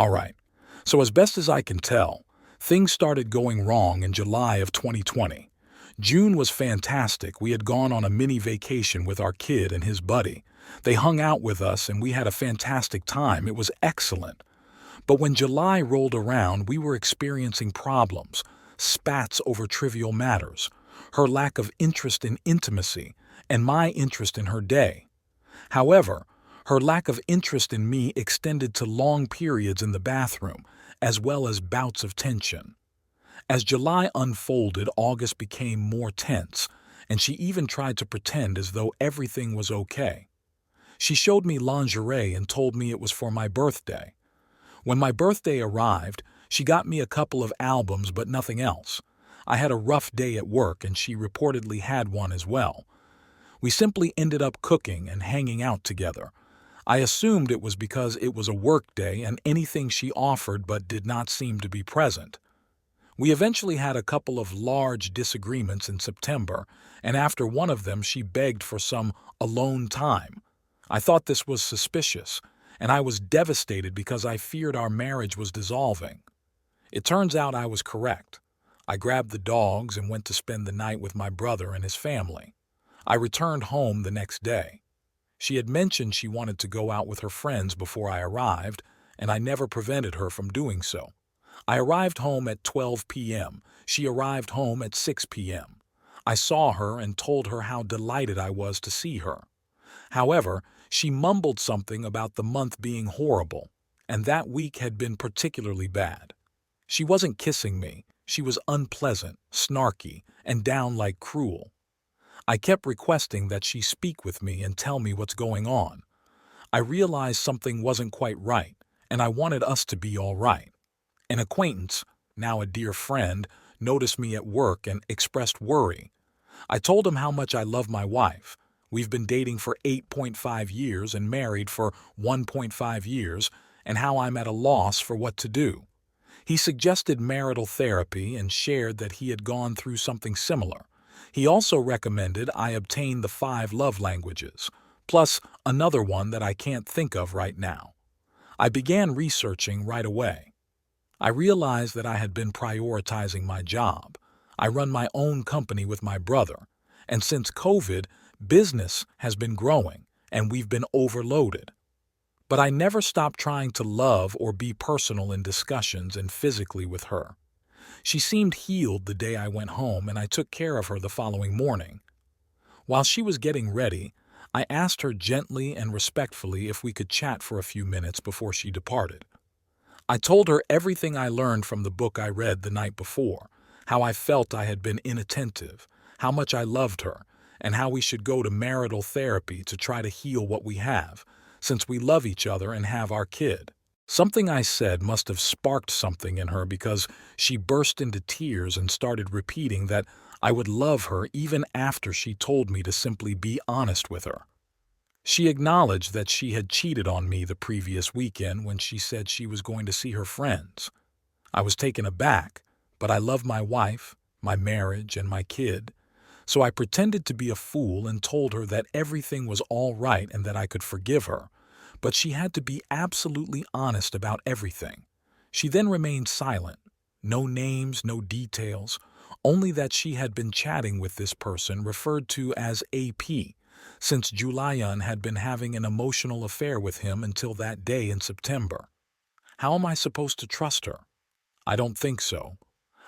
All right. So as best as I can tell, things started going wrong in July of 2020. June was fantastic. We had gone on a mini vacation with our kid and his buddy. They hung out with us and we had a fantastic time. It was excellent. But when July rolled around, we were experiencing problems, spats over trivial matters, her lack of interest in intimacy, and my interest in her day. However, her lack of interest in me extended to long periods in the bathroom, as well as bouts of tension. As July unfolded, August became more tense, and she even tried to pretend as though everything was okay. She showed me lingerie and told me it was for my birthday. When my birthday arrived, she got me a couple of albums but nothing else. I had a rough day at work and she reportedly had one as well. We simply ended up cooking and hanging out together. I assumed it was because it was a work day and anything she offered but did not seem to be present. We eventually had a couple of large disagreements in September, and after one of them she begged for some alone time. I thought this was suspicious, and I was devastated because I feared our marriage was dissolving. It turns out I was correct. I grabbed the dogs and went to spend the night with my brother and his family. I returned home the next day. She had mentioned she wanted to go out with her friends before I arrived, and I never prevented her from doing so. I arrived home at 12 p.m. She arrived home at 6 p.m. I saw her and told her how delighted I was to see her. However, she mumbled something about the month being horrible, and that week had been particularly bad. She wasn't kissing me. She was unpleasant, snarky, and downright cruel. I kept requesting that she speak with me and tell me what's going on. I realized something wasn't quite right, and I wanted us to be all right. An acquaintance, now a dear friend, noticed me at work and expressed worry. I told him how much I love my wife. We've been dating for 8.5 years and married for 1.5 years, and how I'm at a loss for what to do. He suggested marital therapy and shared that he had gone through something similar. He also recommended I obtain the 5 love languages, plus another one that I can't think of right now. I began researching right away. I realized that I had been prioritizing my job. I run my own company with my brother, and since COVID, business has been growing, and we've been overloaded. But I never stopped trying to love or be personal in discussions and physically with her. She seemed healed the day I went home, and I took care of her the following morning. While she was getting ready, I asked her gently and respectfully if we could chat for a few minutes before she departed. I told her everything I learned from the book I read the night before, how I felt I had been inattentive, how much I loved her, and how we should go to marital therapy to try to heal what we have, since we love each other and have our kid. Something I said must have sparked something in her because she burst into tears and started repeating that I would love her even after she told me to simply be honest with her. She acknowledged that she had cheated on me the previous weekend when she said she was going to see her friends. I was taken aback, but I love my wife, my marriage, and my kid, so I pretended to be a fool and told her that everything was all right and that I could forgive her, but she had to be absolutely honest about everything. She then remained silent. No names, no details, only that she had been chatting with this person referred to as AP, since Julian had been having an emotional affair with him until that day in September. How am I supposed to trust her? I don't think so.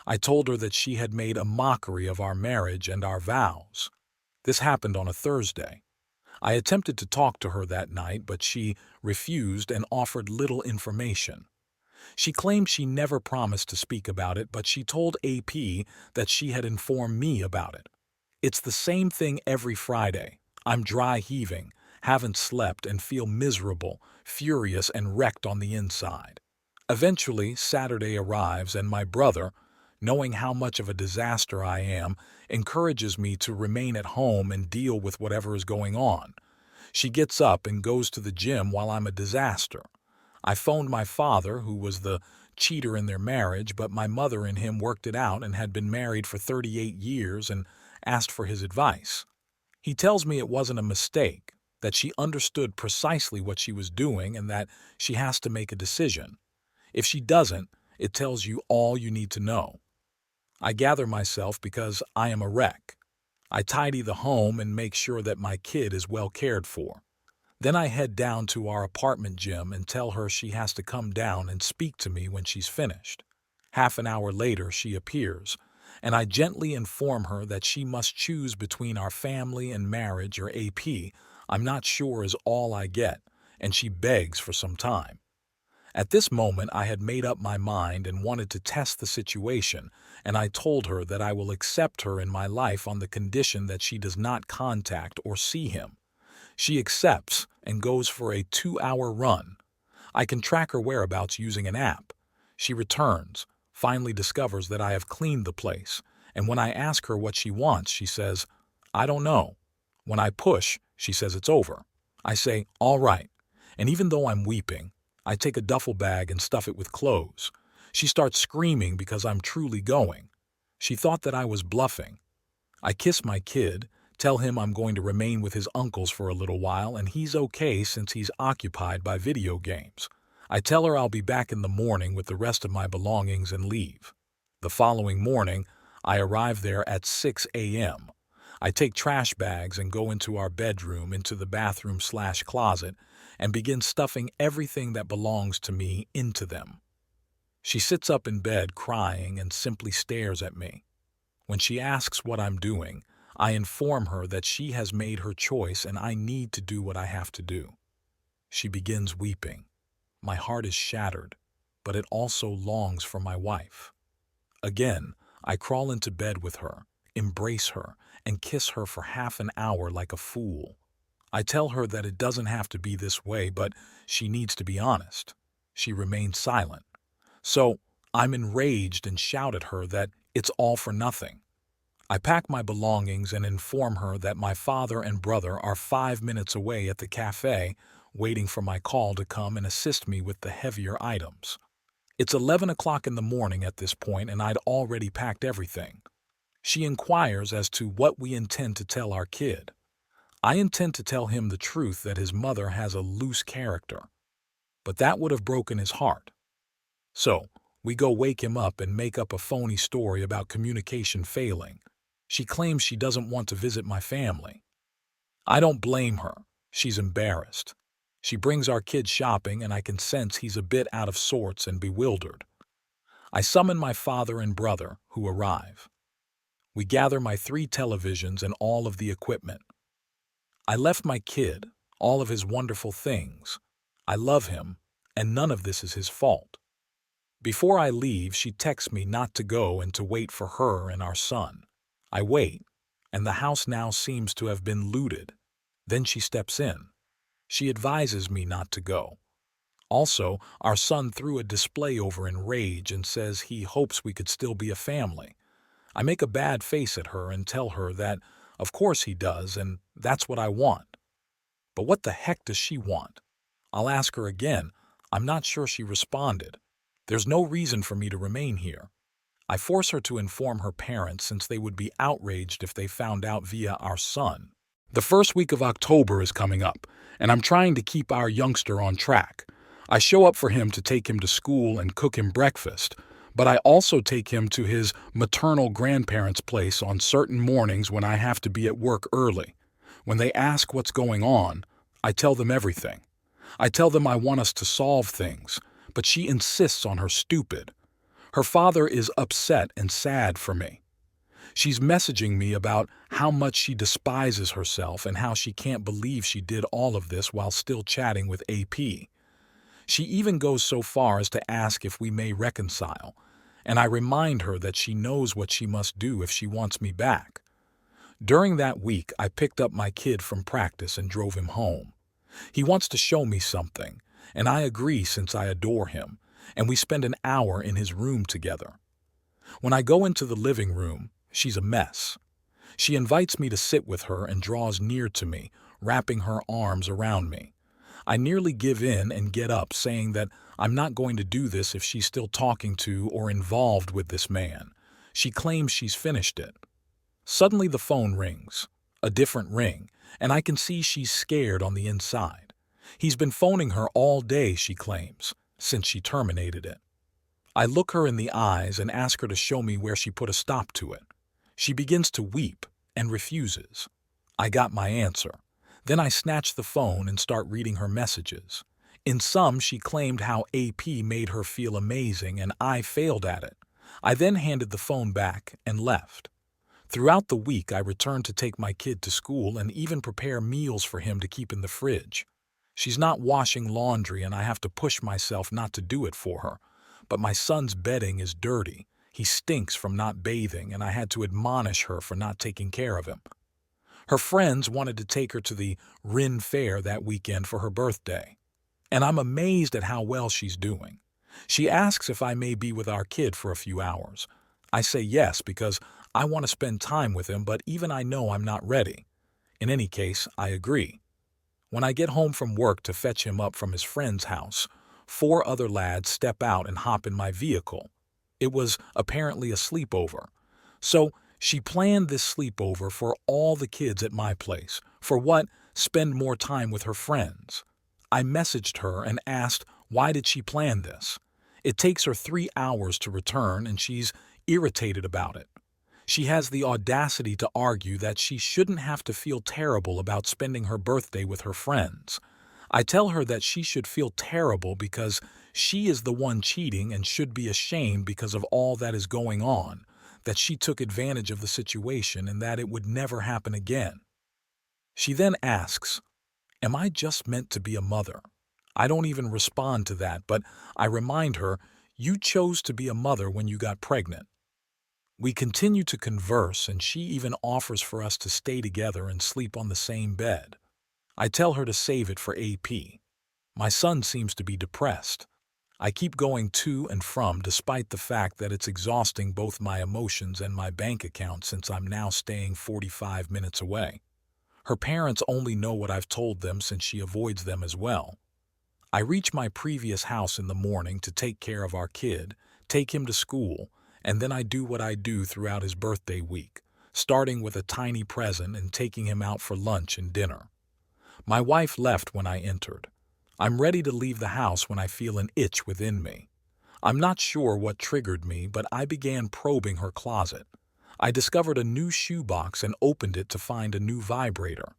I told her that she had made a mockery of our marriage and our vows. This happened on a Thursday. I attempted to talk to her that night, but she refused and offered little information. She claimed she never promised to speak about it, but she told AP that she had informed me about it. It's the same thing every Friday. I'm dry heaving, haven't slept, and feel miserable, furious, and wrecked on the inside. Eventually, Saturday arrives, and my brother, knowing how much of a disaster I am, encourages me to remain at home and deal with whatever is going on. She gets up and goes to the gym while I'm a disaster. I phoned my father, who was the cheater in their marriage, but my mother and him worked it out and had been married for 38 years and asked for his advice. He tells me it wasn't a mistake, that she understood precisely what she was doing and that she has to make a decision. If she doesn't, it tells you all you need to know. I gather myself because I am a wreck. I tidy the home and make sure that my kid is well cared for. Then I head down to our apartment gym and tell her she has to come down and speak to me when she's finished. Half an hour later, she appears, and I gently inform her that she must choose between our family and marriage or AP. I'm not sure is all I get, and she begs for some time. At this moment, I had made up my mind and wanted to test the situation, and I told her that I will accept her in my life on the condition that she does not contact or see him. She accepts and goes for a 2-hour run. I can track her whereabouts using an app. She returns, finally discovers that I have cleaned the place, and when I ask her what she wants, she says, "I don't know." When I push, she says it's over. I say, "All right," and even though I'm weeping, I take a duffel bag and stuff it with clothes. She starts screaming because I'm truly going. She thought that I was bluffing. I kiss my kid, tell him I'm going to remain with his uncles for a little while and he's okay since he's occupied by video games. I tell her I'll be back in the morning with the rest of my belongings and leave. The following morning, I arrive there at 6 a.m. I take trash bags and go into our bedroom, into the bathroom/closet, and begin stuffing everything that belongs to me into them. She sits up in bed crying and simply stares at me. When she asks what I'm doing, I inform her that she has made her choice and I need to do what I have to do. She begins weeping. My heart is shattered, but it also longs for my wife. Again, I crawl into bed with her, embrace her, and kiss her for half an hour like a fool. I tell her that it doesn't have to be this way, but she needs to be honest. She remains silent. So I'm enraged and shout at her that it's all for nothing. I pack my belongings and inform her that my father and brother are 5 minutes away at the cafe, waiting for my call to come and assist me with the heavier items. It's 11 o'clock in the morning at this point and I'd already packed everything. She inquires as to what we intend to tell our kid. I intend to tell him the truth that his mother has a loose character, but that would have broken his heart. So, we go wake him up and make up a phony story about communication failing. She claims she doesn't want to visit my family. I don't blame her. She's embarrassed. She brings our kid shopping and I can sense he's a bit out of sorts and bewildered. I summon my father and brother, who arrive. We gather my 3 televisions and all of the equipment. I left my kid, all of his wonderful things. I love him, and none of this is his fault. Before I leave, she texts me not to go and to wait for her and our son. I wait, and the house now seems to have been looted. Then she steps in. She advises me not to go. Also, our son threw a display over in rage and says he hopes we could still be a family. I make a bad face at her and tell her that, of course he does, and that's what I want. But what the heck does she want? I'll ask her again. I'm not sure she responded. There's no reason for me to remain here. I force her to inform her parents since they would be outraged if they found out via our son. The first week of October is coming up, and I'm trying to keep our youngster on track. I show up for him to take him to school and cook him breakfast, but I also take him to his maternal grandparents' place on certain mornings when I have to be at work early. When they ask what's going on, I tell them everything. I tell them I want us to solve things, but she insists on her stupid. Her father is upset and sad for me. She's messaging me about how much she despises herself and how she can't believe she did all of this while still chatting with AP. She even goes so far as to ask if we may reconcile, and I remind her that she knows what she must do if she wants me back. During that week, I picked up my kid from practice and drove him home. He wants to show me something, and I agree since I adore him, and we spend an hour in his room together. When I go into the living room, she's a mess. She invites me to sit with her and draws near to me, wrapping her arms around me. I nearly give in and get up, saying that I'm not going to do this if she's still talking to or involved with this man. She claims she's finished it. Suddenly the phone rings, a different ring, and I can see she's scared on the inside. He's been phoning her all day, she claims, since she terminated it. I look her in the eyes and ask her to show me where she put a stop to it. She begins to weep and refuses. I got my answer. Then I snatch the phone and start reading her messages. In some, she claimed how AP made her feel amazing and I failed at it. I then handed the phone back and left. Throughout the week, I returned to take my kid to school and even prepare meals for him to keep in the fridge. She's not washing laundry and I have to push myself not to do it for her. But my son's bedding is dirty. He stinks from not bathing and I had to admonish her for not taking care of him. Her friends wanted to take her to the Rin Fair that weekend for her birthday. And I'm amazed at how well she's doing. She asks if I may be with our kid for a few hours. I say yes because I want to spend time with him, but even I know I'm not ready. In any case, I agree. When I get home from work to fetch him up from his friend's house, 4 other lads step out and hop in my vehicle. It was apparently a sleepover. So she planned this sleepover for all the kids at my place. For what? Spend more time with her friends. I messaged her and asked why did she plan this. It takes her 3 hours to return and she's irritated about it. She has the audacity to argue that she shouldn't have to feel terrible about spending her birthday with her friends. I tell her that she should feel terrible because she is the one cheating and should be ashamed because of all that is going on, that she took advantage of the situation and that it would never happen again. She then asks, "Am I just meant to be a mother?" I don't even respond to that, but I remind her, "You chose to be a mother when you got pregnant." We continue to converse and she even offers for us to stay together and sleep on the same bed. I tell her to save it for AP. My son seems to be depressed. I keep going to and from despite the fact that it's exhausting both my emotions and my bank account since I'm now staying 45 minutes away. Her parents only know what I've told them since she avoids them as well. I reach my previous house in the morning to take care of our kid, take him to school, and then I do what I do throughout his birthday week, starting with a tiny present and taking him out for lunch and dinner. My wife left when I entered. I'm ready to leave the house when I feel an itch within me. I'm not sure what triggered me, but I began probing her closet. I discovered a new shoebox and opened it to find a new vibrator.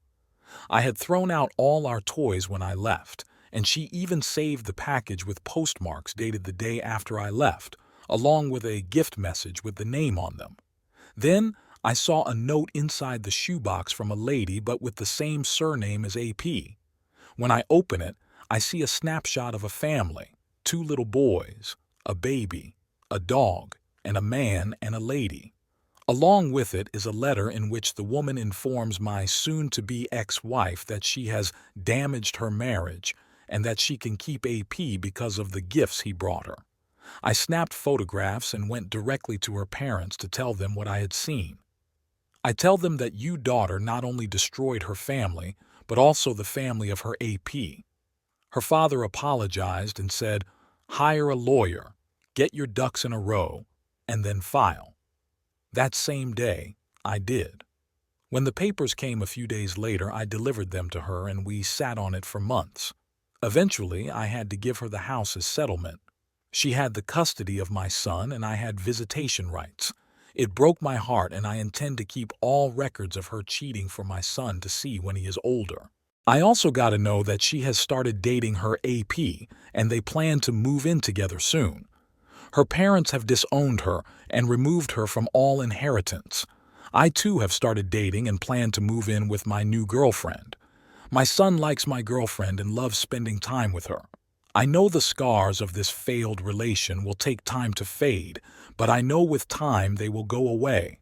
I had thrown out all our toys when I left, and she even saved the package with postmarks dated the day after I left, along with a gift message with the name on them. Then I saw a note inside the shoebox from a lady but with the same surname as AP. When I open it, I see a snapshot of a family, 2 little boys, a baby, a dog, and a man and a lady. Along with it is a letter in which the woman informs my soon-to-be ex-wife that she has damaged her marriage and that she can keep AP because of the gifts he brought her. I snapped photographs and went directly to her parents to tell them what I had seen. I tell them that your daughter not only destroyed her family, but also the family of her AP. Her father apologized and said, "Hire a lawyer, get your ducks in a row, and then file." That same day, I did. When the papers came a few days later, I delivered them to her and we sat on it for months. Eventually, I had to give her the house as settlement. She had the custody of my son and I had visitation rights. It broke my heart and I intend to keep all records of her cheating for my son to see when he is older. I also got to know that she has started dating her AP and they plan to move in together soon. Her parents have disowned her and removed her from all inheritance. I too have started dating and plan to move in with my new girlfriend. My son likes my girlfriend and loves spending time with her. I know the scars of this failed relation will take time to fade, but I know with time they will go away.